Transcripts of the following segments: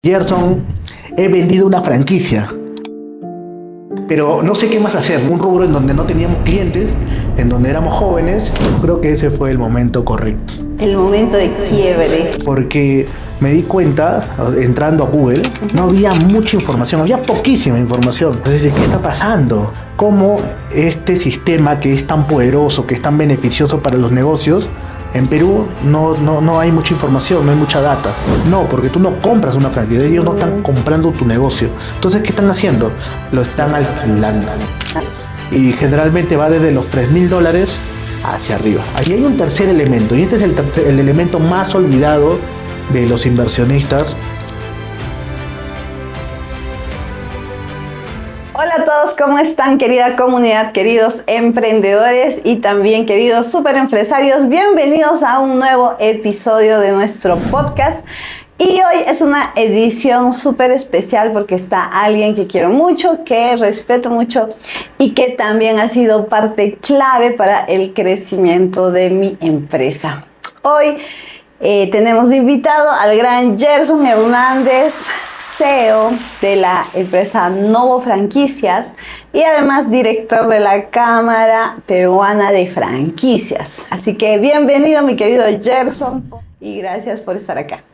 Gerson, he vendido una franquicia, pero no sé qué más hacer. Un rubro en donde no teníamos clientes, en donde éramos jóvenes. Creo que ese fue el momento correcto. El momento de quiebre. Porque me di cuenta, entrando a Google, no había mucha información, había poquísima información. Entonces, ¿qué está pasando? ¿Cómo este sistema que es tan poderoso, que es tan beneficioso para los negocios, en Perú no hay mucha información, no hay mucha data? No, porque tú no compras una franquicia, ellos no están comprando tu negocio. Entonces, ¿qué están haciendo? Lo están alquilando. Y generalmente va desde los $3,000 hacia arriba. Ahí hay un tercer elemento, y este es el elemento más olvidado de los inversionistas. Hola a todos, ¿cómo están, querida comunidad, queridos emprendedores y también queridos super empresarios? Bienvenidos a un nuevo episodio de nuestro podcast. Y hoy es una edición súper especial porque está alguien que quiero mucho, que respeto mucho y que también ha sido parte clave para el crecimiento de mi empresa. Hoy tenemos de invitado al gran Gerson Hernández, CEO de la empresa Novo Franquicias y además director de la Cámara Peruana de Franquicias. Así que bienvenido, mi querido Gerson, y gracias por estar acá.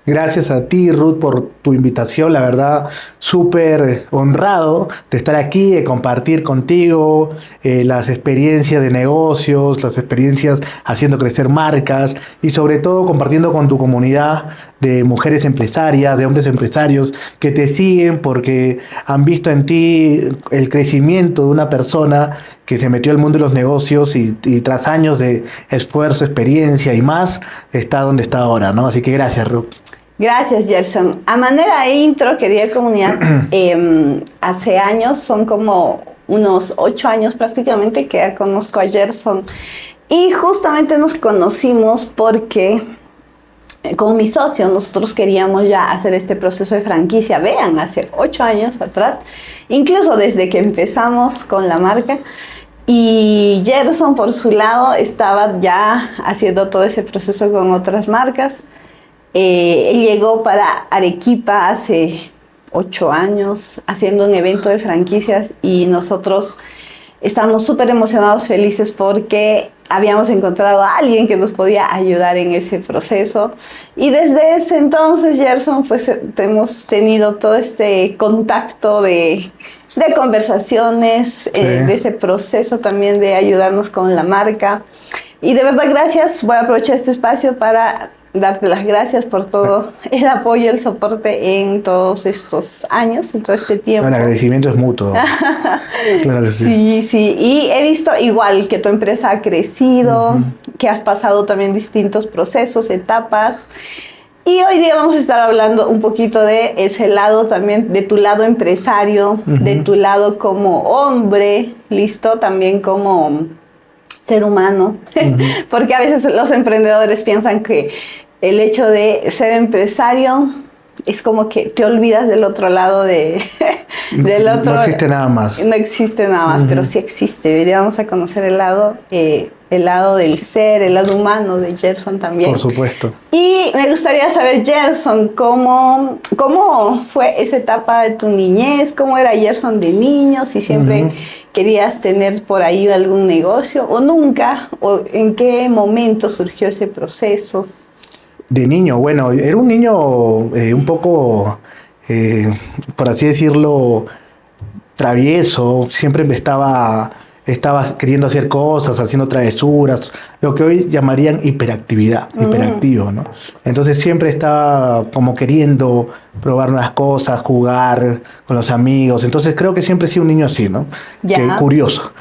Gracias a ti, Ruth, por tu invitación. La verdad, súper honrado de estar aquí, de compartir contigo las experiencias de negocios, las experiencias haciendo crecer marcas y sobre todo compartiendo con tu comunidad de mujeres empresarias, de hombres empresarios que te siguen porque han visto en ti el crecimiento de una persona que se metió al mundo de los negocios y tras años de esfuerzo, experiencia y más, está donde está ahora, ¿no? Así que gracias, Ruth. Gracias, Gerson. A manera de intro, querida comunidad, hace años, son como unos 8 años prácticamente que ya conozco a Gerson. Y justamente nos conocimos porque con mi socio nosotros queríamos ya hacer este proceso de franquicia. Vean, hace 8 años atrás, incluso desde que empezamos con la marca. Y Gerson, por su lado, estaba ya haciendo todo ese proceso con otras marcas. Él llegó para Arequipa hace 8 años haciendo un evento de franquicias y nosotros estamos súper emocionados, felices porque habíamos encontrado a alguien que nos podía ayudar en ese proceso. Y desde ese entonces, Gerson, pues hemos tenido todo este contacto de conversaciones, sí, de ese proceso también de ayudarnos con la marca. Y de verdad, gracias. Voy a aprovechar este espacio para darte las gracias por todo el apoyo y el soporte en todos estos años, en todo este tiempo. El agradecimiento es mutuo. Claro que sí. Sí. Y he visto igual que tu empresa ha crecido, que has pasado también distintos procesos, etapas. Y hoy día vamos a estar hablando un poquito de ese lado también, de tu lado empresario, de tu lado como hombre, listo, también como ser humano. Porque a veces los emprendedores piensan que el hecho de ser empresario es como que te olvidas del otro lado del otro. No existe nada más. No existe nada más, pero sí existe. Hoy día vamos a conocer el lado del ser, el lado humano de Gerson también. Por supuesto. Y me gustaría saber, Gerson, ¿cómo fue esa etapa de tu niñez? ¿Cómo era Gerson de niño? Si siempre querías tener por ahí algún negocio o nunca, o en qué momento surgió ese proceso. De niño, bueno, era un niño un poco, por así decirlo, travieso. Siempre me estaba queriendo hacer cosas, haciendo travesuras, lo que hoy llamarían hiperactivo, ¿no? Entonces siempre estaba como queriendo probar nuevas cosas, jugar con los amigos. Entonces creo que siempre he sido un niño así, ¿no? Curioso.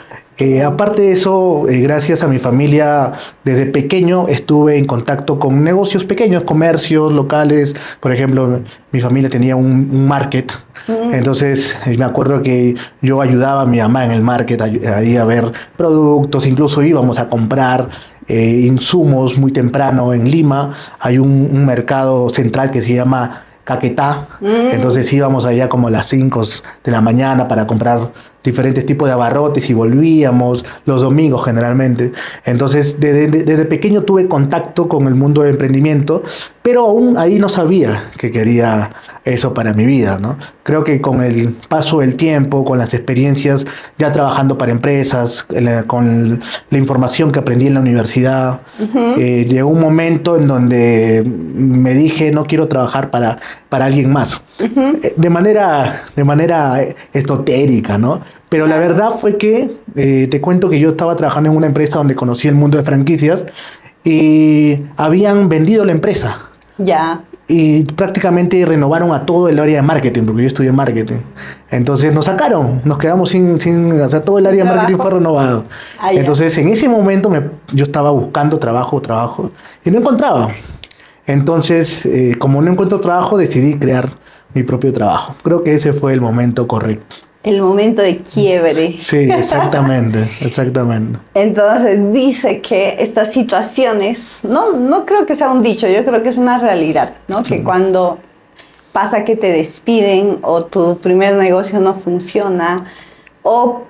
Aparte de eso, gracias a mi familia, desde pequeño estuve en contacto con negocios pequeños, comercios locales. Por ejemplo, mi familia tenía un market. Entonces me acuerdo que yo ayudaba a mi mamá en el market, ahí a ver productos, incluso íbamos a comprar insumos muy temprano en Lima. Hay un mercado central que se llama Caquetá. Entonces íbamos allá como a las 5 de la mañana para comprar diferentes tipos de abarrotes y volvíamos los domingos generalmente. Entonces, desde pequeño tuve contacto con el mundo del emprendimiento, pero aún ahí no sabía que quería eso para mi vida, ¿no? Creo que con el paso del tiempo, con las experiencias, ya trabajando para empresas, con la información que aprendí en la universidad, llegó un momento en donde me dije, no quiero trabajar para alguien más, de manera esotérica, ¿no? Pero la verdad fue que, te cuento que yo estaba trabajando en una empresa donde conocí el mundo de franquicias y habían vendido la empresa. Ya. Y prácticamente renovaron a todo el área de marketing, porque yo estudié marketing. Entonces nos sacaron, nos quedamos o sea, todo el área de marketing fue renovado. Entonces en ese momento yo estaba buscando trabajo, y no encontraba. Entonces, como no encuentro trabajo, decidí crear mi propio trabajo. Creo que ese fue el momento correcto. El momento de quiebre. Sí, exactamente. Entonces dice que estas situaciones, no creo que sea un dicho, yo creo que es una realidad, ¿no? Que cuando pasa que te despiden o tu primer negocio no funciona o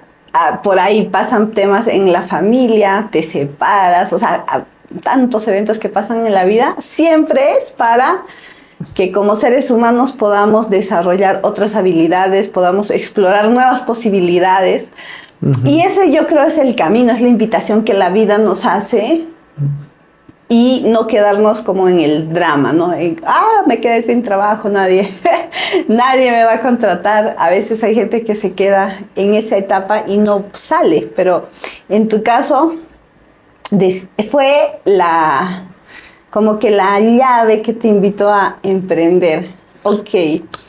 por ahí pasan temas en la familia, te separas, o sea, tantos eventos que pasan en la vida, siempre es para que como seres humanos podamos desarrollar otras habilidades, podamos explorar nuevas posibilidades. Y ese yo creo es el camino, es la invitación que la vida nos hace y no quedarnos como en el drama, ¿no? Me quedé sin trabajo, nadie me va a contratar. A veces hay gente que se queda en esa etapa y no sale, pero en tu caso fue como que la llave que te invitó a emprender. Ok.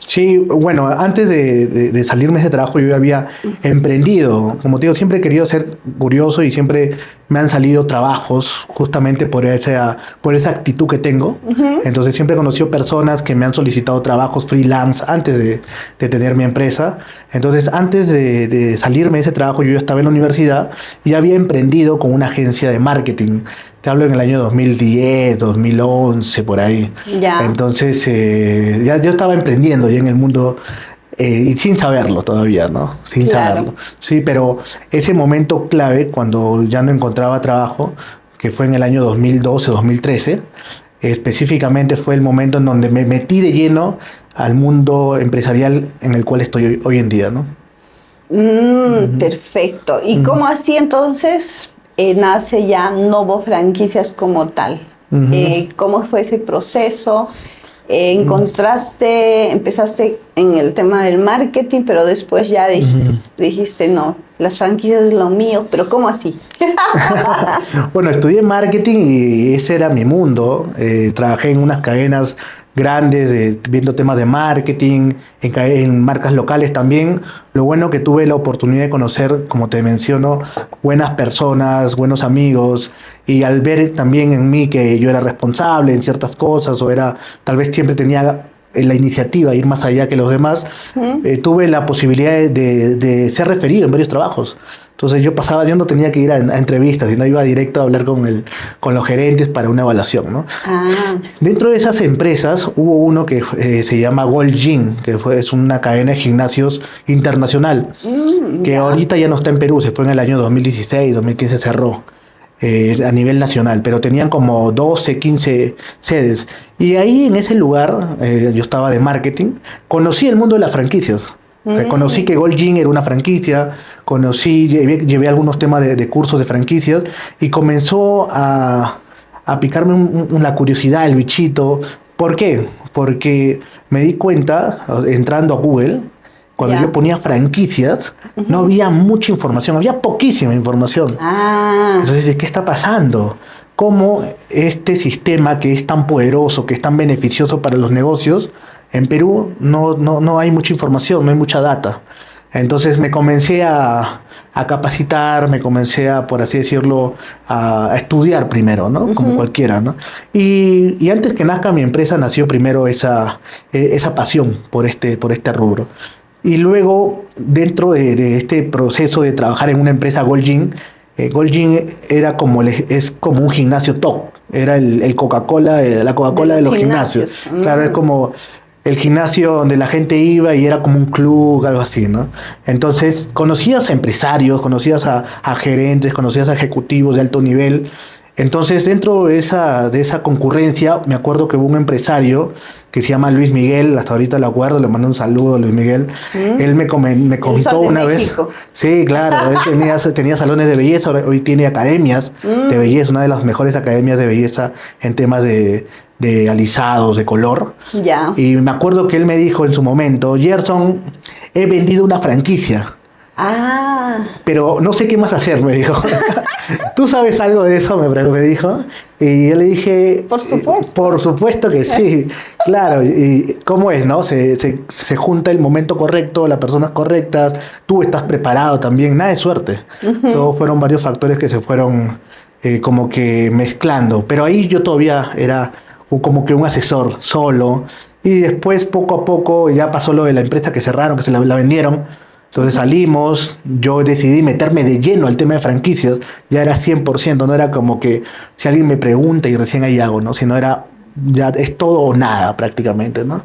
Sí, bueno, antes de salirme de ese trabajo yo ya había emprendido. Como te digo, siempre he querido ser curioso y siempre me han salido trabajos justamente por esa actitud que tengo. Entonces siempre he conocido personas que me han solicitado trabajos freelance antes de tener mi empresa. Entonces antes de salirme de ese trabajo yo ya estaba en la universidad y había emprendido con una agencia de marketing. Te hablo en el año 2010, 2011, por ahí. Ya. Entonces ya yo estaba emprendiendo ya en el mundo y sin saberlo todavía, ¿no? Sin saberlo. Sí, pero ese momento clave cuando ya no encontraba trabajo, que fue en el año 2012, 2013, específicamente fue el momento en donde me metí de lleno al mundo empresarial en el cual estoy hoy en día, ¿no? Perfecto. ¿Y cómo así entonces nace ya Novo Franquicias como tal? ¿Cómo fue ese proceso? Empezaste en el tema del marketing, pero después ya dijiste, no, las franquicias es lo mío, pero ¿cómo así? Bueno, estudié marketing y ese era mi mundo. Trabajé en unas cadenas grandes, viendo temas de marketing, en marcas locales también. Lo bueno que tuve la oportunidad de conocer, como te menciono, buenas personas, buenos amigos, y al ver también en mí que yo era responsable en ciertas cosas, tal vez siempre tenía la iniciativa de ir más allá que los demás, tuve la posibilidad de ser referido en varios trabajos. Entonces yo no tenía que ir a entrevistas, sino iba directo a hablar con los gerentes para una evaluación, ¿no? Dentro de esas empresas hubo uno que se llama Gold Gym, que es una cadena de gimnasios internacional, que ahorita ya no está en Perú, se fue en el año 2016, 2015 cerró. A nivel nacional, pero tenían como 12, 15 sedes. Y ahí en ese lugar, yo estaba de marketing, conocí el mundo de las franquicias. Conocí que Gold Gym era una franquicia, llevé algunos temas de cursos de franquicias y comenzó a picarme la curiosidad, el bichito. ¿Por qué? Porque me di cuenta, entrando a Google, cuando yo ponía franquicias, no había mucha información, había poquísima información. Entonces, ¿qué está pasando? ¿Cómo este sistema que es tan poderoso, que es tan beneficioso para los negocios, en Perú no hay mucha información, no hay mucha data? Entonces me comencé a capacitar, me comencé por así decirlo, a estudiar primero, ¿no? Como cualquiera, ¿no? Y antes que nazca mi empresa, nació primero esa pasión por este rubro. Y luego, dentro de este proceso de trabajar en una empresa Gold Gym era es como un gimnasio top, era el Coca-Cola, la Coca-Cola de los gimnasios. Claro, es como el gimnasio donde la gente iba y era como un club, algo así, ¿no? Entonces, conocías a empresarios, conocías a gerentes, conocías a ejecutivos de alto nivel. Entonces, dentro de esa concurrencia, me acuerdo que hubo un empresario que se llama Luis Miguel, hasta ahorita lo acuerdo, le mando un saludo a Luis Miguel. Él me contó una vez. Sí, claro, él tenía salones de belleza, hoy tiene academias de belleza, una de las mejores academias de belleza en temas de alisados, de color. Ya. Y me acuerdo que él me dijo en su momento, Gerson, he vendido una franquicia. Ah. Pero no sé qué más hacer, me dijo. ¿Tú sabes algo de eso? Me dijo. Y yo le dije... Por supuesto. Por supuesto que sí. Claro. Y cómo es, ¿no? Se junta el momento correcto, las personas correctas. Tú estás preparado también. Nada de suerte. Todos fueron varios factores que se fueron como que mezclando. Pero ahí yo todavía era como que un asesor solo. Y después, poco a poco, ya pasó lo de la empresa que cerraron, que se la vendieron. Entonces salimos, yo decidí meterme de lleno al tema de franquicias, ya era 100%, no era como que si alguien me pregunta y recién ahí hago, ¿no? Sino era, ya es todo o nada prácticamente, ¿no?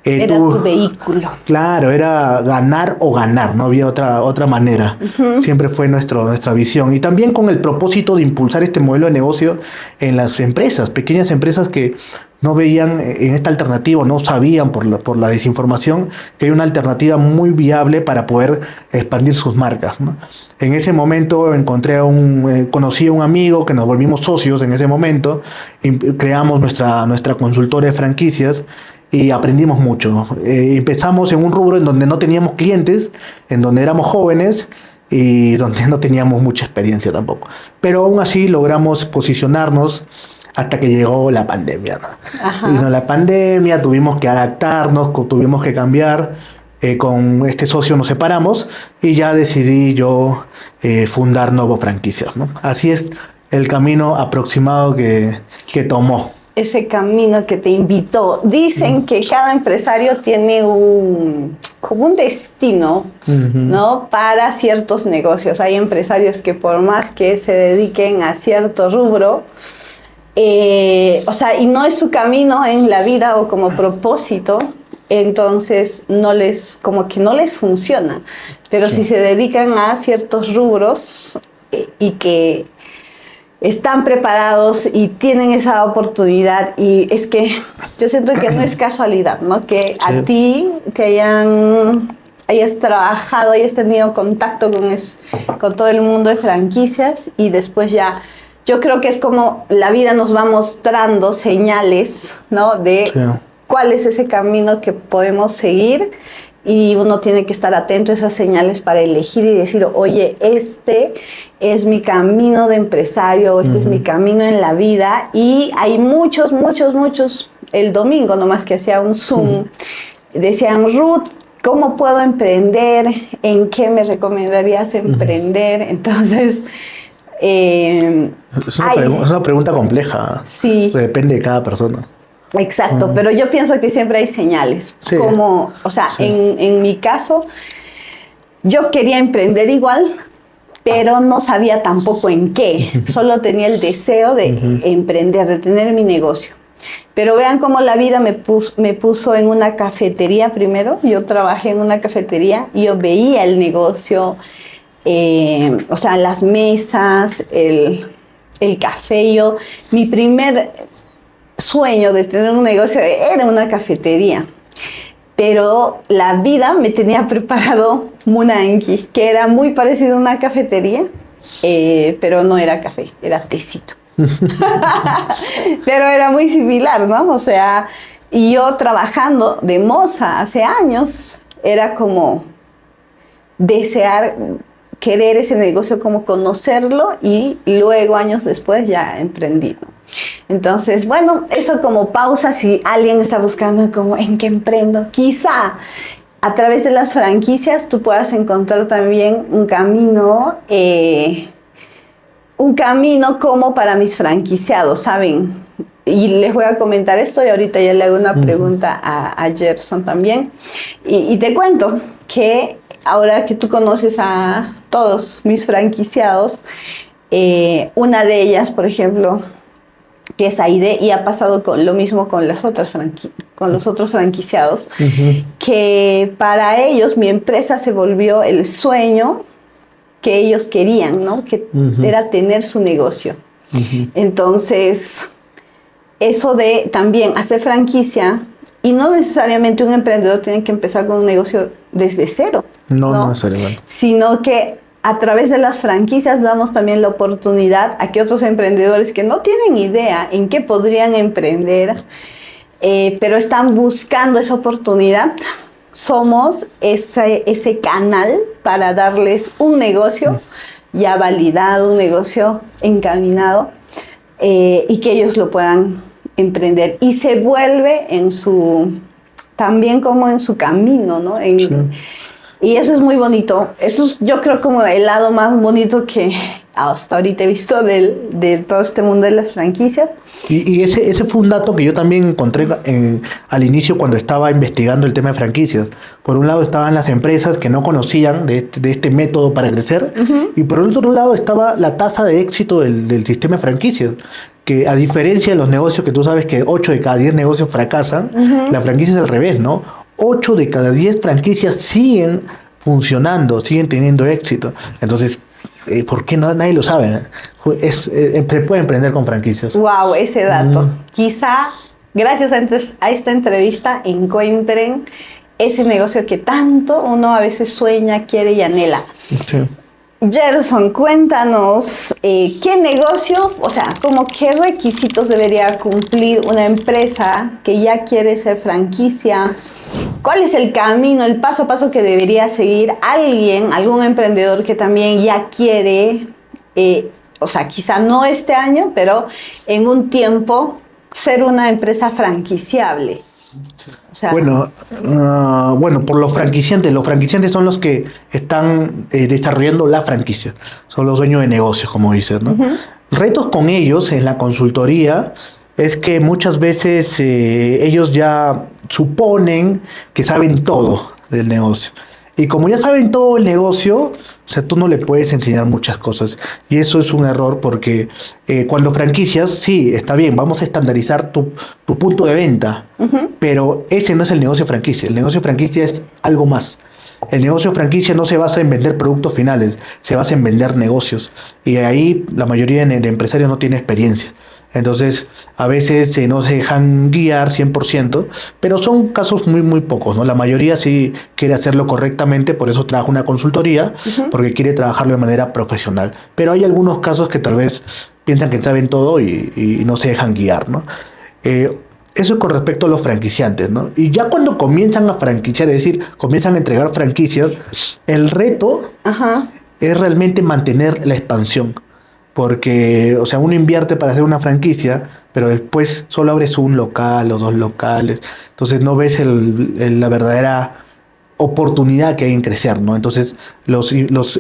Era tu vehículo. Claro, era ganar o ganar, no había otra manera. Siempre fue nuestra visión. Y también con el propósito de impulsar este modelo de negocio en las empresas, pequeñas empresas que no veían en esta alternativa, no sabían por la desinformación que hay una alternativa muy viable para poder expandir sus marcas, ¿no? En ese momento conocí a un amigo que nos volvimos socios en ese momento, y creamos nuestra consultora de franquicias y aprendimos mucho. Empezamos en un rubro en donde no teníamos clientes, en donde éramos jóvenes y donde no teníamos mucha experiencia tampoco. Pero aún así logramos posicionarnos hasta que llegó la pandemia, ¿no? Vino la pandemia, tuvimos que adaptarnos, tuvimos que cambiar. Con este socio nos separamos y ya decidí yo fundar Novo Franquicias, ¿no? Así es el camino aproximado que tomó. Ese camino que te invitó. Dicen que cada empresario tiene como un destino, ¿no? Para ciertos negocios. Hay empresarios que por más que se dediquen a cierto rubro, o sea, y no es su camino en la vida o como propósito, entonces como que no les funciona. Pero si se dedican a ciertos rubros y que están preparados y tienen esa oportunidad, y es que yo siento que no es casualidad, ¿no? Que a ti, que hayas trabajado, hayas tenido contacto con todo el mundo de franquicias y después ya, yo creo que es como la vida nos va mostrando señales, ¿no? De cuál es ese camino que podemos seguir. Y uno tiene que estar atento a esas señales para elegir y decir, oye, este es mi camino de empresario, este es mi camino en la vida. Y hay muchos. El domingo nomás que hacía un Zoom, decían, Ruth, ¿cómo puedo emprender? ¿En qué me recomendarías emprender? Entonces... es una pregunta compleja. Sí. Depende de cada persona. Exacto, pero yo pienso que siempre hay señales. Sí. Como, o sea, sí. en mi caso, yo quería emprender igual, pero no sabía tampoco en qué. Solo tenía el deseo de emprender, de tener mi negocio. Pero vean cómo la vida me puso en una cafetería primero. Yo trabajé en una cafetería y yo veía el negocio, o sea, las mesas, el café. Mi primer sueño de tener un negocio era una cafetería, pero la vida me tenía preparado Munanki, que era muy parecido a una cafetería, pero no era café, era tecito. Pero era muy similar, ¿no? O sea, y yo trabajando de moza hace años, era como desear, querer ese negocio, como conocerlo, y luego años después ya emprendí, ¿no? Entonces, bueno, eso como pausa si alguien está buscando como en qué emprendo. Quizá a través de las franquicias tú puedas encontrar también un camino como para mis franquiciados, ¿saben? Y les voy a comentar esto y ahorita ya le hago una pregunta a Gerson también. Y te cuento que ahora que tú conoces a todos mis franquiciados, una de ellas, por ejemplo, que es AIDE, y ha pasado lo mismo con los otros franquiciados, que para ellos mi empresa se volvió el sueño que ellos querían, ¿no? Que era tener su negocio. Entonces, eso de también hacer franquicia, y no necesariamente un emprendedor tiene que empezar con un negocio desde cero, no necesariamente, sino que a través de las franquicias damos también la oportunidad a que otros emprendedores que no tienen idea en qué podrían emprender, pero están buscando esa oportunidad, somos ese canal para darles un negocio ya validado, un negocio encaminado, y que ellos lo puedan emprender. Y se vuelve también como en su camino, ¿no? Sí. Y eso es muy bonito. Eso es, yo creo, como el lado más bonito que hasta ahorita he visto de todo este mundo de las franquicias. Y ese fue un dato que yo también encontré al inicio cuando estaba investigando el tema de franquicias. Por un lado estaban las empresas que no conocían de este método para crecer, y por el otro lado estaba la tasa de éxito del sistema de franquicias, que a diferencia de los negocios que tú sabes que 8 de cada 10 negocios fracasan, la franquicia es al revés, ¿no? 8 de cada 10 franquicias siguen funcionando, siguen teniendo éxito. Entonces, ¿por qué nadie lo sabe? Se puede emprender con franquicias. Wow, ese dato. Quizá gracias a esta entrevista encuentren ese negocio que tanto uno a veces sueña, quiere y anhela. Sí. Gerson, cuéntanos qué negocio, o sea, como qué requisitos debería cumplir una empresa que ya quiere ser franquicia. ¿Cuál es el camino, el paso a paso que debería seguir algún emprendedor que también ya quiere, o sea, quizá no este año, pero en un tiempo ser una empresa franquiciable? O sea, bueno, por los franquiciantes son los que están desarrollando la franquicia, son los dueños de negocios, como dices, ¿no? Retos con ellos en la consultoría es que muchas veces ellos ya suponen que saben todo del negocio. Y como ya saben todo el negocio, o sea, tú no le puedes enseñar muchas cosas. Y eso es un error porque cuando franquicias, sí, está bien, vamos a estandarizar tu punto de venta, pero ese no es el negocio franquicia. El negocio franquicia es algo más. El negocio franquicia no se basa en vender productos finales, se basa en vender negocios. Y ahí la mayoría de empresarios no tiene experiencia. Entonces, a veces no se dejan guiar 100%, pero son casos muy, muy pocos, ¿no? La mayoría sí quiere hacerlo correctamente, por eso trabaja una consultoría, porque quiere trabajarlo de manera profesional. Pero hay algunos casos que tal vez piensan que saben todo y no se dejan guiar, ¿no? Eso es con respecto a los franquiciantes, ¿no? Y ya cuando comienzan a franquiciar, es decir, comienzan a entregar franquicias, el reto es realmente mantener la expansión. Porque, o sea, uno invierte para hacer una franquicia, pero después solo abres un local o 2 locales. Entonces no ves la verdadera oportunidad que hay en crecer, ¿no? Entonces los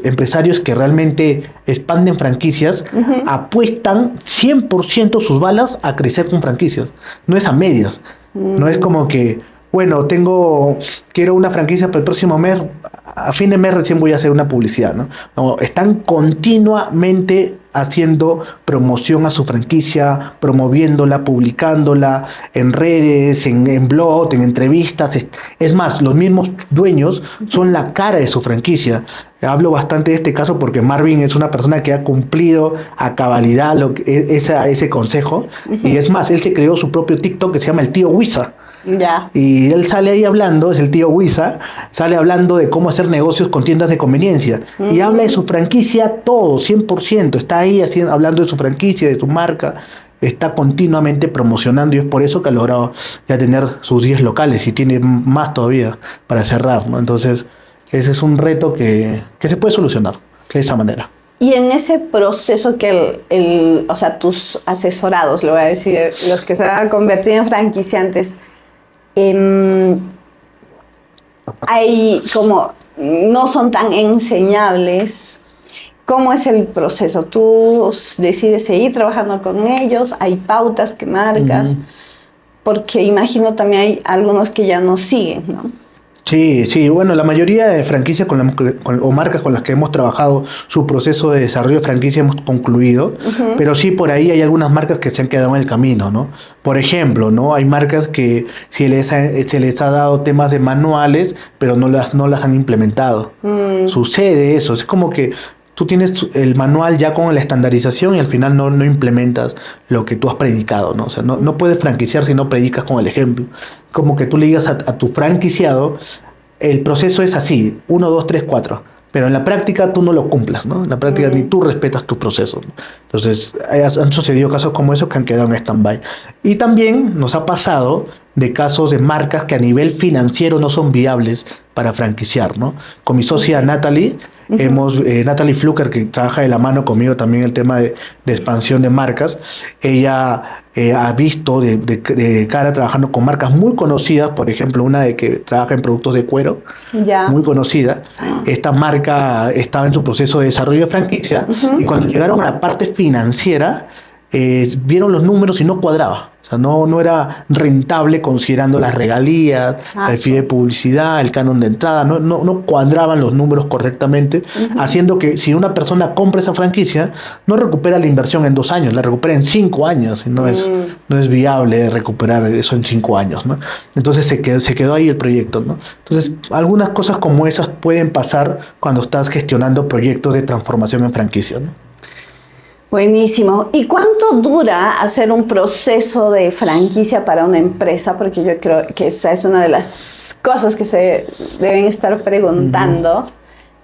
empresarios que realmente expanden franquicias apuestan 100% sus balas a crecer con franquicias. No es a medias. No es como que, bueno, quiero una franquicia para el próximo mes, a fin de mes recién voy a hacer una publicidad, ¿no? No, están continuamente haciendo promoción a su franquicia, promoviéndola, publicándola en redes, en blog, en entrevistas. Es más, los mismos dueños son la cara de su franquicia. Hablo bastante de este caso porque Marvin es una persona que ha cumplido a cabalidad ese consejo. Y es más, él se creó su propio TikTok que se llama El Tío Huiza. Ya. Y él sale ahí hablando, es el tío Huiza, sale hablando de cómo hacer negocios con tiendas de conveniencia. Y habla de su franquicia todo, 100%. Está ahí hablando de su franquicia, de su marca. Está continuamente promocionando y es por eso que ha logrado ya tener sus 10 locales y tiene más todavía para cerrar, ¿no? Entonces, ese es un reto que se puede solucionar de esa manera. Y en ese proceso que o sea, tus asesorados, le voy a decir, los que se van a convertir en franquiciantes, hay como, no son tan enseñables. ¿Cómo es el proceso? ¿Tú decides seguir trabajando con ellos? ¿Hay pautas que marcas? Porque imagino también hay algunos que ya no siguen, ¿no? Sí, sí, bueno, la mayoría de franquicias o marcas con las que hemos trabajado su proceso de desarrollo de franquicia hemos concluido, Ujú. pero sí por ahí hay algunas marcas que se han quedado en el camino, ¿no? Por ejemplo, ¿no? Hay marcas que se les ha dado temas de manuales, pero no las han implementado. Mm, Sucede eso, es como que tú tienes el manual ya con la estandarización y al final no implementas lo que tú has predicado, ¿no? O sea, no puedes franquiciar si no predicas con el ejemplo. Como que tú le digas a tu franquiciado, el proceso es así, uno, 2, 3, 4. Pero en la práctica tú no lo cumplas, ¿no? En la práctica ni mm. tú respetas tu proceso, ¿no? Entonces, han sucedido casos como esos que han quedado en stand-by. Y también nos ha pasado de casos de marcas que a nivel financiero no son viables para franquiciar, ¿no? Con mi socia Ok. Natalie, Ujú. Natalie Fluker, que trabaja de la mano conmigo también el tema de expansión de marcas, ella ha visto de cara trabajando con marcas muy conocidas, por ejemplo, una de que trabaja en productos de cuero, muy Ya. conocida. Esta marca estaba en su proceso de desarrollo de franquicia y Ujú. cuando llegaron a la parte financiera, vieron los números y no cuadraba. O sea, no era rentable considerando las regalías, Ah, el fee de publicidad, el canon de entrada, no cuadraban los números correctamente, ujú. haciendo que si una persona compra esa franquicia, no recupera la inversión en 2 años, la recupera en 5 años, y Mm. no es viable recuperar eso en 5 años, ¿no? Entonces se quedó ahí el proyecto, ¿no? Entonces, algunas cosas como esas pueden pasar cuando estás gestionando proyectos de transformación en franquicia, ¿no? Buenísimo. ¿Y cuánto dura hacer un proceso de franquicia para una empresa? Porque yo creo que esa es una de las cosas que se deben estar Ujú. preguntando.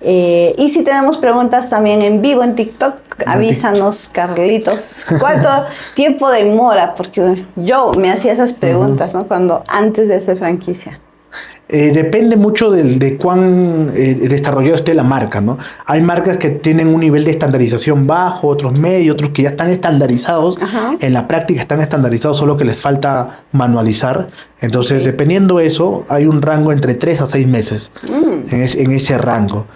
Y si tenemos preguntas también en vivo en TikTok, avísanos, Carlitos. ¿Cuánto tiempo demora? Porque yo me hacía esas Ujú. preguntas, ¿no? Cuando antes de hacer franquicia. Depende mucho de cuán desarrollado esté la marca, ¿no? Hay marcas que tienen un nivel de estandarización bajo, otros medio, otros que ya están estandarizados. Ajá. En la práctica están estandarizados, solo que les falta manualizar. Entonces, Ok. dependiendo de eso, hay un rango entre 3 a 6 meses Mm, en ese rango.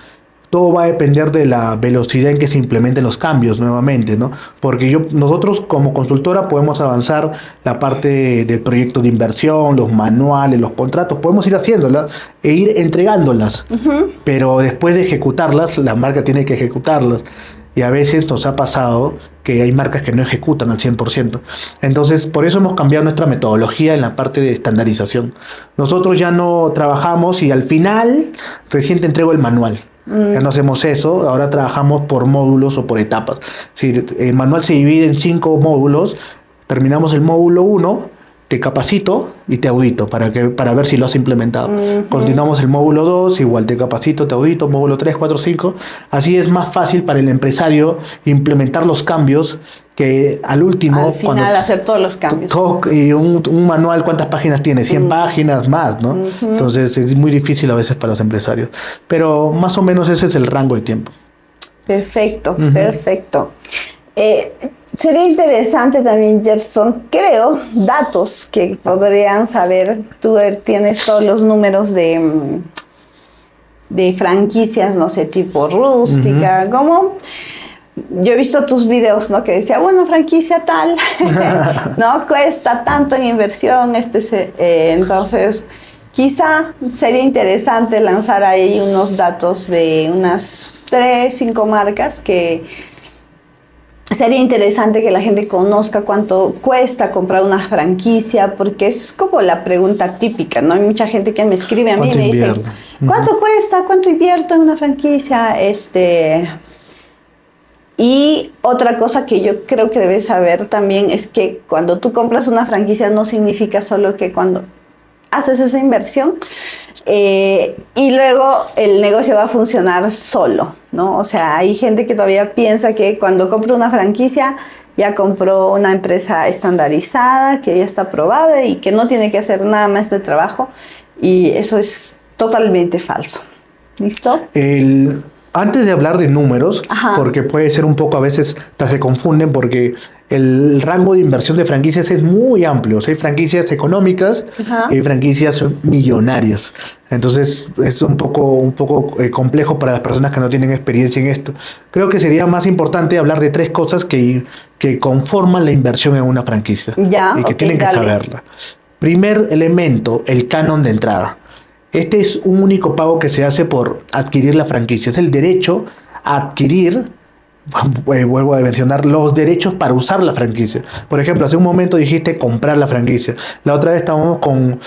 Todo va a depender de la velocidad en que se implementen los cambios nuevamente, ¿no? Porque nosotros como consultora podemos avanzar la parte del proyecto de inversión, los manuales, los contratos, podemos ir haciéndolas e ir entregándolas, ujú. pero después de ejecutarlas, la marca tiene que ejecutarlas. Y a veces nos ha pasado que hay marcas que no ejecutan al 100%. Entonces, por eso hemos cambiado nuestra metodología en la parte de estandarización. Nosotros ya no trabajamos y al final recién te entrego el manual. Ya no Mm, hacemos eso, ahora trabajamos por módulos o por etapas. Si el manual se divide en 5 módulos, terminamos el módulo uno, te capacito y te audito para ver si lo has implementado. ujú. Continuamos el módulo 2, igual te capacito, te audito, módulo 3, 4, 5. Así es más fácil para el empresario implementar los cambios que al Al último, cuando final hacer todos los cambios. y un manual, ¿cuántas páginas tiene? 100 Mm, páginas más, ¿no? ujú. Entonces es muy difícil a veces para los empresarios. Pero más o menos ese es el rango de tiempo. Perfecto, Ujú. perfecto. Eh, Sería interesante también, Gerson, creo, datos que podrían saber. Tú tienes todos los números de franquicias, no sé, tipo Ujú. rústica, como yo he visto tus videos, ¿no? Que decía, bueno, franquicia tal, ¿no? Cuesta tanto en inversión, entonces, quizá sería interesante lanzar ahí unos datos de unas 3, 5 marcas que sería interesante que la gente conozca cuánto cuesta comprar una franquicia, porque es como la pregunta típica, ¿no? Hay mucha gente que me escribe a mí y ¿Cuánto me dice, invierno? Ujú. ¿cuánto cuesta? ¿Cuánto invierto en una franquicia? Y otra cosa que yo creo que debes saber también es que cuando tú compras una franquicia no significa solo que cuando haces esa inversión y luego el negocio va a funcionar solo, ¿no? O sea, hay gente que todavía piensa que cuando compra una franquicia ya compró una empresa estandarizada, que ya está aprobada y que no tiene que hacer nada más de trabajo y eso es totalmente falso. ¿Listo? El, Antes de hablar de números, Ajá, porque puede ser un poco, a veces hasta se confunden porque el rango de inversión de franquicias es muy amplio. O sea, hay franquicias económicas y hay ajá. franquicias millonarias. Entonces es un poco complejo para las personas que no tienen experiencia en esto. Creo que sería más importante hablar de 3 cosas que conforman la inversión en una franquicia Ya, y que ok, tienen que dale. saberla. Primer elemento, el canon de entrada. Este es un único pago que se hace por adquirir la franquicia. Es el derecho a adquirir, vuelvo a mencionar, los derechos para usar la franquicia. Por ejemplo, hace un momento dijiste comprar la franquicia. La otra vez estábamos con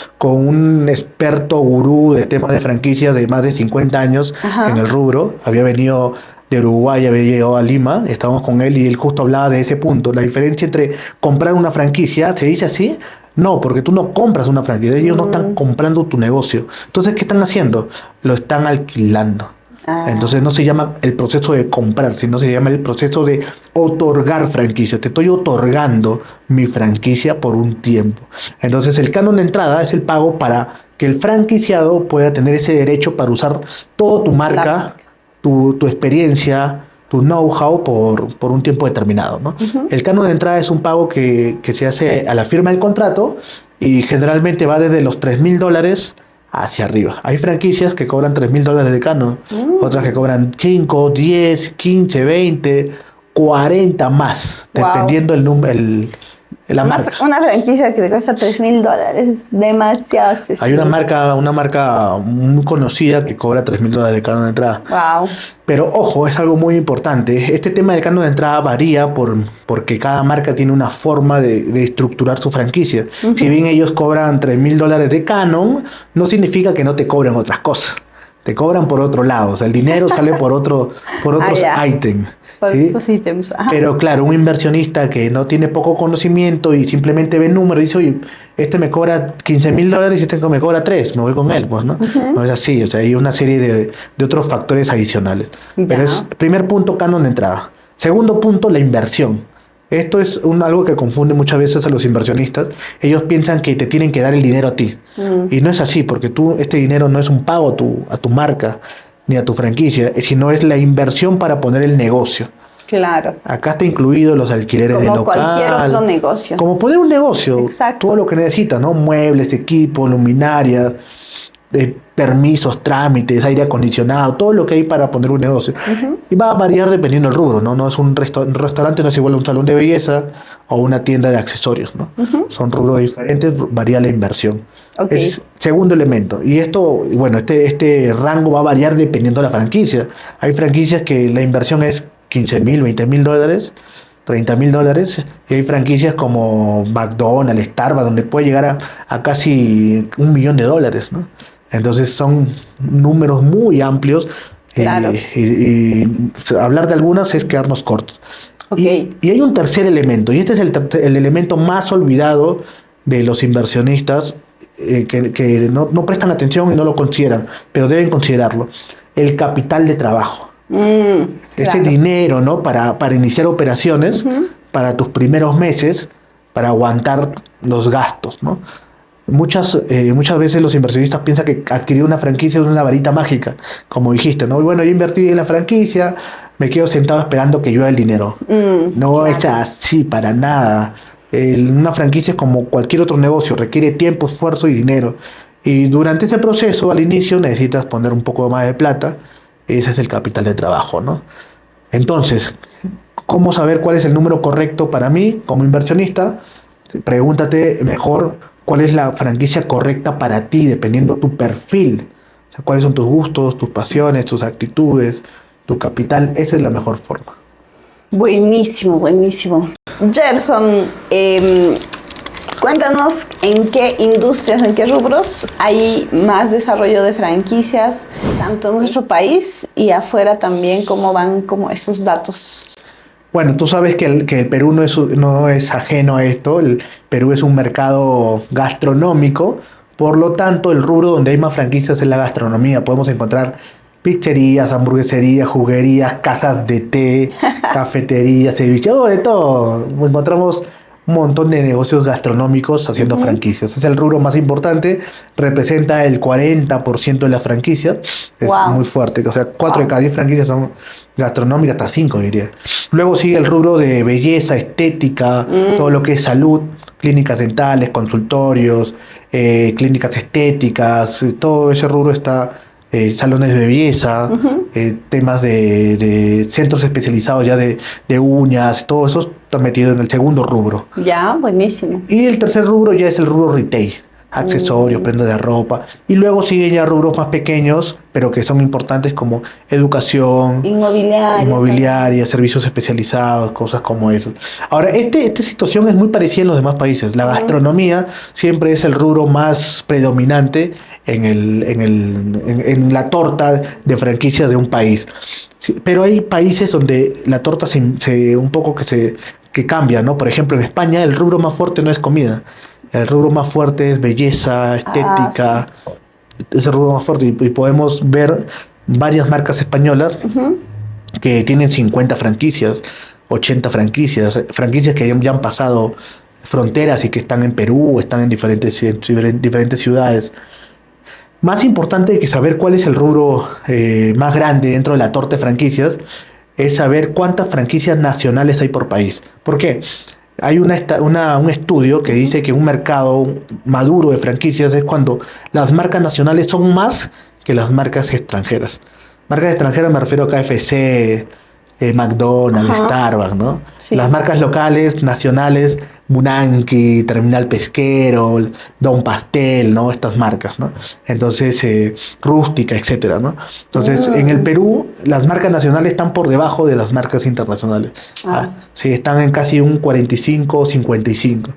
un experto gurú de temas de franquicias de más de 50 años Ajá. en el rubro. Había venido de Uruguay, había llegado a Lima, estábamos con él y él justo hablaba de ese punto. La diferencia entre comprar una franquicia, ¿se dice así? No, porque tú no compras una franquicia, ellos no están comprando tu negocio. Entonces, ¿qué están haciendo? Lo están alquilando. Entonces no se llama el proceso de comprar, sino se llama el proceso de otorgar franquicia. Te estoy otorgando mi franquicia por un tiempo. Entonces el canon de entrada es el pago para que el franquiciado pueda tener ese derecho para usar toda tu marca, tu experiencia, tu know-how por un tiempo determinado, ¿no? El canon de entrada es un pago que se hace a la firma del contrato y generalmente va desde los $3,000 hacia arriba. Hay franquicias que cobran $3,000 de canon, otras que cobran 5, 10, 15, 20, 40 más, dependiendo el número, la marca. Una franquicia que te cuesta $3,000 es demasiado accesible. Hay una marca muy conocida que cobra $3,000 de canon de entrada. Wow. Pero ojo, es algo muy importante. Este tema del canon de entrada varía porque cada marca tiene una forma de estructurar su franquicia. Si bien ellos cobran $3,000 de canon, no significa que no te cobren otras cosas. Te cobran por otro lado. O sea, el dinero sale por otros ítems. Por ¿sí? esos ítems. Ajá. Pero claro, un inversionista que no tiene poco conocimiento y simplemente ve números y dice, oye, este me cobra $15,000 y este me cobra 3, me voy con él, pues, ¿no? No es así, o sea, hay una serie de otros factores adicionales. Pero es, primer punto, canon de entrada. Segundo punto, la inversión. Esto es algo que confunde muchas veces a los inversionistas. Ellos piensan que te tienen que dar el dinero a ti. Y no es así, porque este dinero no es un pago a tu marca ni a tu franquicia, sino es la inversión para poner el negocio. Claro. Acá está incluido los alquileres del local. Como cualquier otro negocio. Como poner un negocio. Exacto. Todo lo que necesitas, ¿no? Muebles, equipo, luminarias, permisos, trámites, aire acondicionado, todo lo que hay para poner un negocio. Y va a variar dependiendo del rubro, ¿no? No es un restaurante, no es igual a un salón de belleza o una tienda de accesorios, ¿no? Son rubros diferentes, varía la inversión. Okay. Es segundo elemento. Y esto, bueno, este rango va a variar dependiendo de la franquicia. Hay franquicias que la inversión es $15,000, $20,000, $30,000, y hay franquicias como McDonald's, Starbucks, donde puede llegar a casi $1 millón, ¿no? Entonces son números muy amplios. Claro. Y hablar de algunas es quedarnos cortos. Okay. Y hay un tercer elemento, y este es el elemento más olvidado de los inversionistas, que no prestan atención y no lo consideran, pero deben considerarlo: el capital de trabajo. Ese dinero, ¿no? Para iniciar operaciones, para tus primeros meses, para aguantar los gastos, ¿no? Muchas veces los inversionistas piensan que adquirir una franquicia es una varita mágica, como dijiste, ¿no? Y bueno, yo invertí en la franquicia, me quedo sentado esperando que llueva el dinero. No hecha así para nada. Una franquicia es como cualquier otro negocio, requiere tiempo, esfuerzo y dinero. Y durante ese proceso, al inicio, necesitas poner un poco más de plata. Ese es el capital de trabajo, ¿no? Entonces, ¿cómo saber cuál es el número correcto para mí como inversionista? Pregúntate mejor cuál es la franquicia correcta para ti, dependiendo tu perfil. O sea, cuáles son tus gustos, tus pasiones, tus actitudes, tu capital. Esa es la mejor forma. Buenísimo, buenísimo. Gerson, cuéntanos en qué industrias, en qué rubros hay más desarrollo de franquicias, tanto en nuestro país y afuera también, cómo van como esos datos. Bueno, tú sabes que el Perú no es ajeno a esto. El Perú es un mercado gastronómico, por lo tanto el rubro donde hay más franquicias es la gastronomía. Podemos encontrar pizzerías, hamburgueserías, juguerías, casas de té, cafeterías, ceviche, de todo. Encontramos un montón de negocios gastronómicos haciendo franquicias. Es el rubro más importante, representa el 40% de las franquicias. Es muy fuerte, o sea, 4 de cada 10 franquicias son gastronómicas, hasta 5 diría. Luego sigue el rubro de belleza, estética, todo lo que es salud, clínicas dentales, consultorios, clínicas estéticas, todo ese rubro está... salones de belleza, temas de centros especializados ya de uñas, todo eso está metido en el segundo rubro. Ya, buenísimo. Y el tercer rubro ya es el rubro retail. accesorios, prendas de ropa, y luego siguen ya rubros más pequeños, pero que son importantes como educación, inmobiliaria, servicios especializados, cosas como eso. Ahora, esta situación es muy parecida en los demás países. La gastronomía siempre es el rubro más predominante en la torta de franquicias de un país. Sí, pero hay países donde la torta un poco que cambia, ¿no? Por ejemplo, en España el rubro más fuerte no es comida. El rubro más fuerte es belleza, estética, es el rubro más fuerte. Y podemos ver varias marcas españolas que tienen 50 franquicias, 80 franquicias que ya han pasado fronteras y que están en Perú, están en diferentes ciudades. Más importante que saber cuál es el rubro más grande dentro de la torta de franquicias es saber cuántas franquicias nacionales hay por país. ¿Por qué? Hay un estudio que dice que un mercado maduro de franquicias es cuando las marcas nacionales son más que las marcas extranjeras. Marcas extranjeras me refiero a KFC, McDonald's, Starbucks, ¿no? Sí. Las marcas locales, nacionales, Munanqui, Terminal Pesquero, Don Pastel, ¿no? Estas marcas, ¿no? Entonces, Rústica, etcétera, ¿no? Entonces, en el Perú, las marcas nacionales están por debajo de las marcas internacionales. Sí, están en casi un 45 o 55.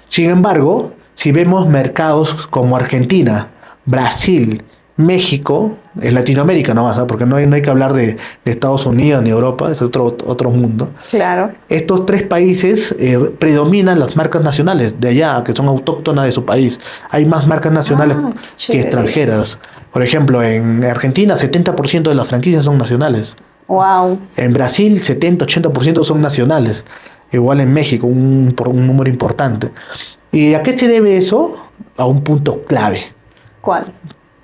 Sin embargo, si vemos mercados como Argentina, Brasil, México, en Latinoamérica nomás, ¿eh? Porque no hay que hablar de Estados Unidos ni Europa, es otro mundo. Claro. Estos tres países predominan las marcas nacionales de allá, que son autóctonas de su país. Hay más marcas nacionales que extranjeras. Por ejemplo, en Argentina 70% de las franquicias son nacionales. Wow. En Brasil 70-80% son nacionales. Igual en México, un número importante. ¿Y a qué se debe eso? A un punto clave. ¿Cuál?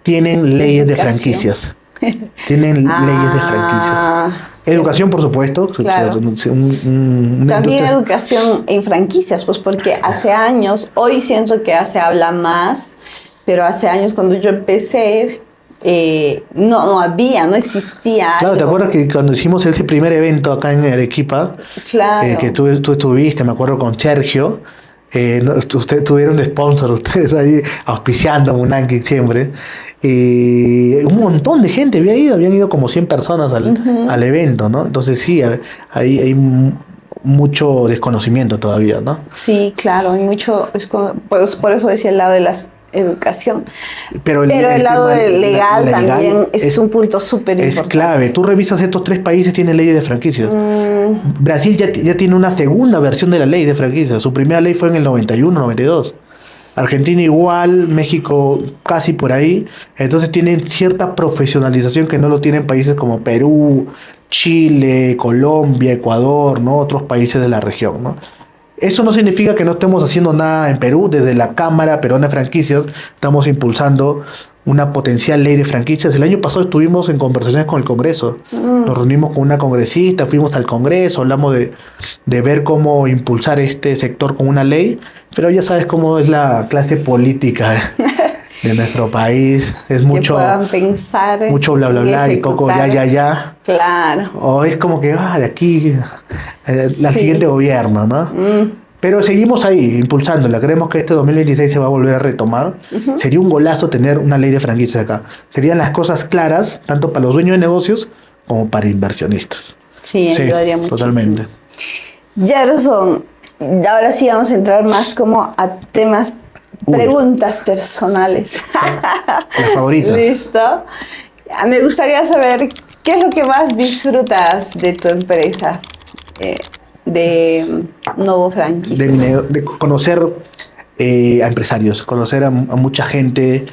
Tienen leyes de franquicias. Tienen leyes de franquicias. Educación, por supuesto. Claro. También educación en franquicias, pues porque hace años, hoy siento que se habla más, pero hace años cuando yo empecé, no existía. Claro, algo. ¿Te acuerdas que cuando hicimos ese primer evento acá en Arequipa, que tú estuviste, me acuerdo, con Sergio? Ustedes tuvieron de sponsor, ustedes ahí auspiciando Munanqui siempre, y un montón de gente habían ido como 100 personas al evento, ¿no? Entonces sí, hay mucho desconocimiento todavía, ¿no? Sí, claro, hay mucho, por eso decía el lado de las educación. Pero el lado legal también es un punto súper importante. Es clave. Tú revisas estos tres países, tienen leyes de franquicias. Brasil ya tiene una segunda versión de la ley de franquicias. Su primera ley fue en el 91, 92. Argentina igual, México casi por ahí. Entonces tienen cierta profesionalización que no lo tienen países como Perú, Chile, Colombia, Ecuador, ¿no? Otros países de la región, ¿no? Eso no significa que no estemos haciendo nada en Perú. Desde la Cámara Peruana de Franquicias estamos impulsando una potencial ley de franquicias. El año pasado estuvimos en conversaciones con el Congreso. Nos reunimos con una congresista, fuimos al Congreso, hablamos de ver cómo impulsar este sector con una ley, pero ya sabes cómo es la clase política de nuestro país. Es mucho, que puedan pensar mucho bla bla bla y poco ya. Claro. O es como que de aquí la siguiente gobierno, ¿no? Pero seguimos ahí, impulsándola. Creemos que este 2026 se va a volver a retomar. Sería un golazo tener una ley de franquicias acá. Serían las cosas claras, tanto para los dueños de negocios como para inversionistas. Sí, ayudaría muchísimo. Totalmente. Gerson, ahora sí vamos a entrar más como a temas, preguntas personales. La favorita. ¿Listo? Me gustaría saber qué es lo que más disfrutas de tu empresa. De Novo Franquicia. De conocer a empresarios, conocer a mucha gente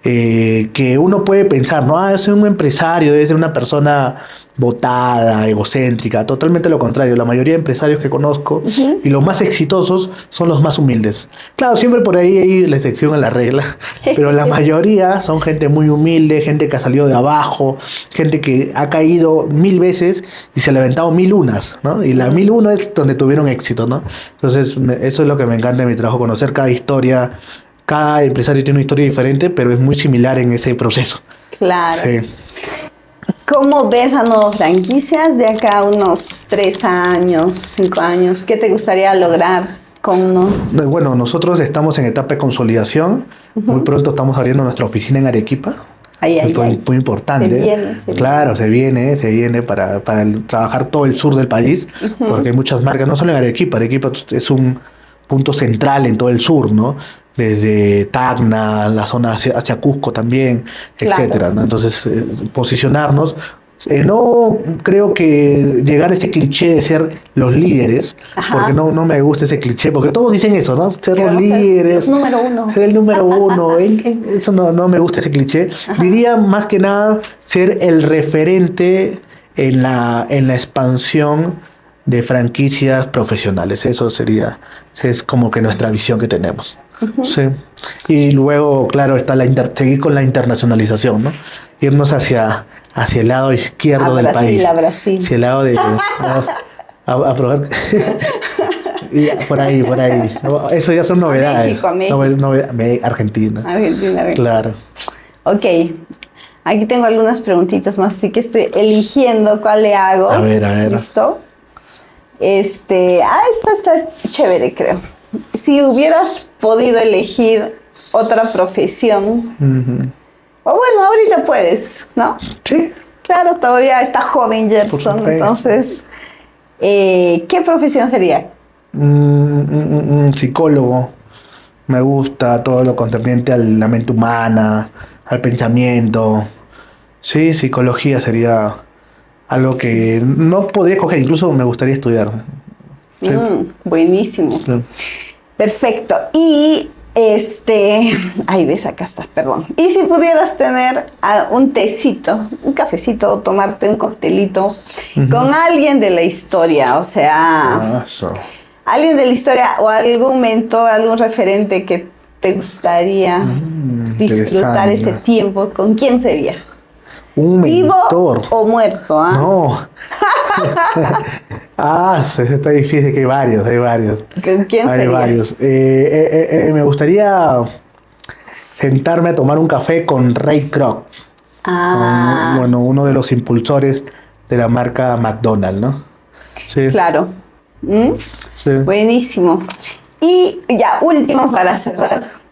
que uno puede pensar, no, soy un empresario, debe ser una persona botada, egocéntrica. Totalmente lo contrario. La mayoría de empresarios que conozco y los más exitosos son los más humildes. Claro, siempre por ahí hay la excepción a la regla, pero la mayoría son gente muy humilde, gente que ha salido de abajo, gente que ha caído 1000 veces y se ha levantado 1001, ¿no? Y la 1001 es donde tuvieron éxito, ¿no? Entonces, eso es lo que me encanta de mi trabajo, conocer cada historia. Cada empresario tiene una historia diferente, pero es muy similar en ese proceso. Claro. Sí. ¿Cómo ves a Novo Franquicias de acá a unos 3 años, 5 años? ¿Qué te gustaría lograr Bueno, nosotros estamos en etapa de consolidación. Muy pronto estamos abriendo nuestra oficina en Arequipa. Muy importante. Se viene para trabajar todo el sur del país, porque hay muchas marcas, no solo en Arequipa. Arequipa es un punto central en todo el sur, ¿no? Desde Tacna, la zona hacia Cusco también, etcétera, ¿no? Entonces, posicionarnos. No creo que llegar a ese cliché de ser los líderes, porque no me gusta ese cliché, porque todos dicen eso, ¿no? Ser los líderes, ser el número uno. Eso no me gusta ese cliché. Diría más que nada ser el referente en la expansión de franquicias profesionales. Eso es como que nuestra visión que tenemos. Sí. Y luego, claro, está seguir con la internacionalización, ¿no? Irnos hacia el lado izquierdo del país. Hacia el lado de a probar. por ahí. Eso ya son novedades. Argentina. Claro. Ok. Aquí tengo algunas preguntitas más, así que estoy eligiendo cuál le hago. A ver. ¿Listo? Esta está chévere, creo. Si hubieras podido elegir otra profesión, o bueno, ahorita puedes, ¿no? Sí. Claro, todavía está joven Gerson, entonces, ¿qué profesión sería? Psicólogo. Me gusta todo lo concerniente a la mente humana, al pensamiento. Sí, psicología sería algo que no podría escoger, incluso me gustaría estudiar. Sí. Buenísimo. Sí. Perfecto. Y acá está, perdón. Y si pudieras tener un tecito, un cafecito, o tomarte un coctelito con alguien de la historia, o sea, alguien de la historia o algún mentor, algún referente que te gustaría disfrutar ese tiempo, ¿con quién sería? Un mentor. ¿Vivo o muerto? No. Está difícil, que hay varios. ¿Con quién sería? Hay varios. Me gustaría sentarme a tomar un café con Ray Kroc. Uno de los impulsores de la marca McDonald's, ¿no? Sí. Claro. Sí. Buenísimo. Y ya, último para cerrar.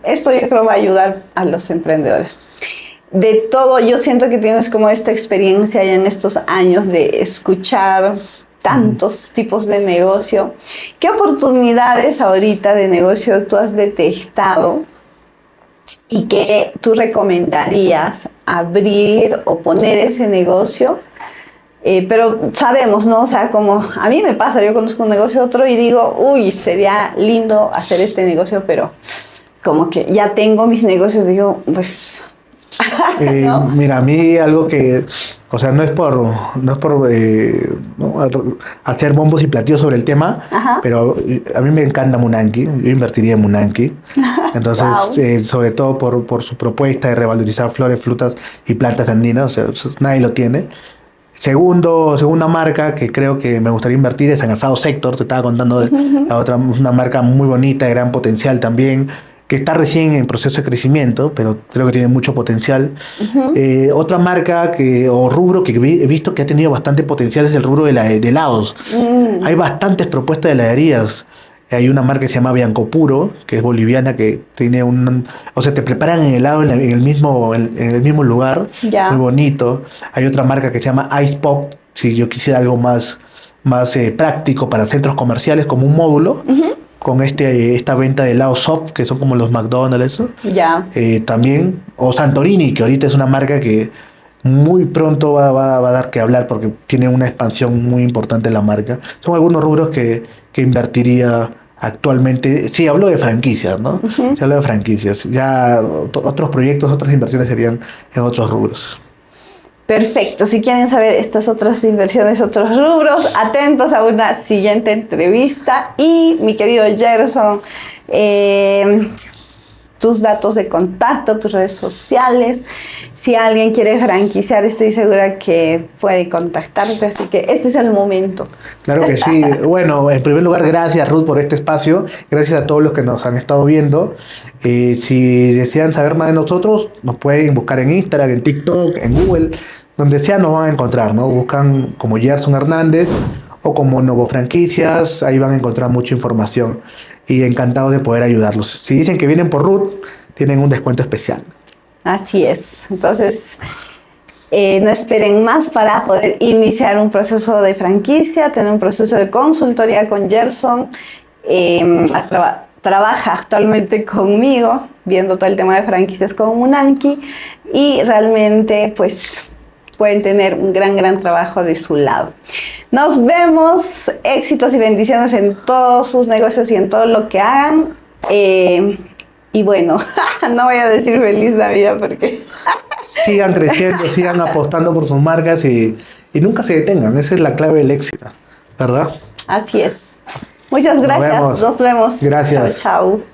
Esto yo creo va a ayudar a los emprendedores. De todo, yo siento que tienes como esta experiencia ya en estos años de escuchar tantos tipos de negocio. ¿Qué oportunidades ahorita de negocio tú has detectado y qué tú recomendarías abrir o poner ese negocio? Pero sabemos, ¿no? O sea, como a mí me pasa, yo conozco un negocio otro y digo, sería lindo hacer este negocio, pero como que ya tengo mis negocios, digo, pues... ¿No? Mira, a mí algo que, o sea, no es por hacer bombos y platillos sobre el tema, pero a mí me encanta Munanki, yo invertiría en Munanki. Entonces, sobre todo por su propuesta de revalorizar flores, frutas y plantas andinas, o sea, nadie lo tiene. Segunda marca que creo que me gustaría invertir es en Asado Sector, te estaba contando de la otra, una marca muy bonita, de gran potencial también, que está recién en proceso de crecimiento, pero creo que tiene mucho potencial. Otra marca o rubro que he visto que ha tenido bastante potencial es el rubro de helados. Hay bastantes propuestas de heladerías. Hay una marca que se llama Bianco Puro, que es boliviana, que tiene te preparan el helado en el mismo lugar, muy bonito. Hay otra marca que se llama Ice Pop, si yo quisiera algo más práctico para centros comerciales, como un módulo, con esta venta de helados soft, que son como los McDonald's, ¿no? También, o Santorini, que ahorita es una marca que muy pronto va a dar que hablar porque tiene una expansión muy importante en la marca. Son algunos rubros que invertiría actualmente. Sí, hablo de franquicias, ¿no? Se habla de franquicias. Ya otros proyectos, otras inversiones serían en otros rubros. Perfecto. Si quieren saber estas otras inversiones, otros rubros, atentos a una siguiente entrevista. Y mi querido Gerson, tus datos de contacto, tus redes sociales. Si alguien quiere franquiciar, estoy segura que puede contactarte, así que este es el momento. Claro que sí. Bueno, en primer lugar, gracias Ruth por este espacio. Gracias a todos los que nos han estado viendo. Si desean saber más de nosotros, nos pueden buscar en Instagram, en TikTok, en Google, donde sea nos van a encontrar, ¿no? Buscan como Gerson Hernández o como Novo Franquicias, ahí van a encontrar mucha información y encantados de poder ayudarlos. Si dicen que vienen por Ruth, tienen un descuento especial. Así es. Entonces, no esperen más para poder iniciar un proceso de franquicia, tener un proceso de consultoría con Gerson. Trabaja actualmente conmigo, viendo todo el tema de franquicias con Munanki, y realmente pues pueden tener un gran trabajo de su lado. Nos vemos, éxitos y bendiciones en todos sus negocios y en todo lo que hagan. Y bueno, no voy a decir feliz Navidad porque... Sigan creciendo, sigan apostando por sus marcas y nunca se detengan. Esa es la clave del éxito, ¿verdad? Así es. Muchas gracias. Nos vemos. Gracias. Chao, chao.